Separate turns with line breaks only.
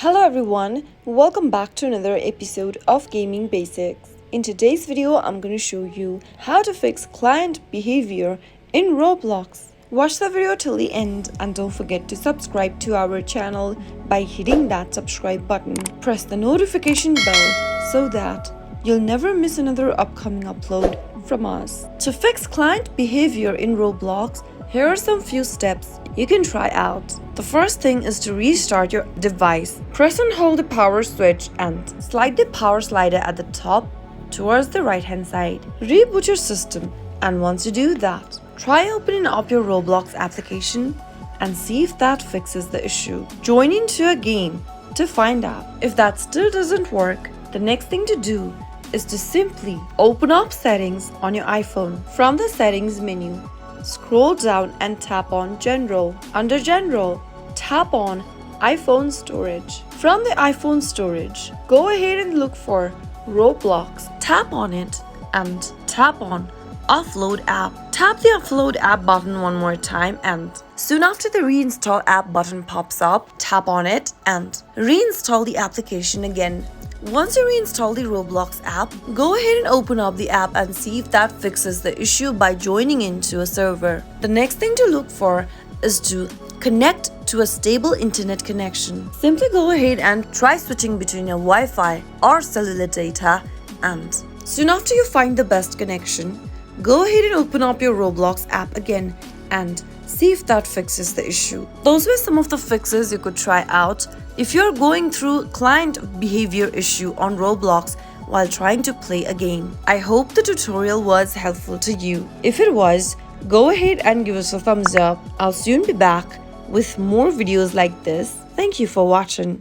Hello everyone, welcome back to another episode of Gaming Basics. In today's video, I'm going to show you how to fix client behavior in Roblox. Watch the video till the end and don't forget to subscribe to our channel by hitting that subscribe button. Press the notification bell so that you'll never miss another upcoming upload from us. To fix client behavior in Roblox, here are some few steps you can try out. The first thing is to restart your device. Press and hold the power switch and slide the power slider at the top towards the right hand side. Reboot your system, and once you do that, try opening up your Roblox application and see if that fixes the issue. Join into a game to find out. If that still doesn't work, the next thing to do is to simply open up settings on your iPhone. From the settings menu, scroll down and tap on General. Under General, tap on iPhone Storage. From the iPhone storage, go ahead and look for Roblox. Tap on it and tap on Offload App. Tap the Offload App button one more time, and soon after the Reinstall App button pops up, tap on it and reinstall the application again. Once you reinstall the Roblox app, go ahead and open up the app and see if that fixes the issue by joining into a server. The next thing to look for is to connect to a stable internet connection. Simply go ahead and try switching between your Wi-Fi or cellular data, and soon after you find the best connection, go ahead and open up your Roblox app again and see if that fixes the issue. Those were some of the fixes you could try out if you're going through client behavior issue on Roblox while trying to play a game. I hope the tutorial was helpful to you. If it was, go ahead and give us a thumbs up. I'll soon be back with more videos like this. Thank you for watching.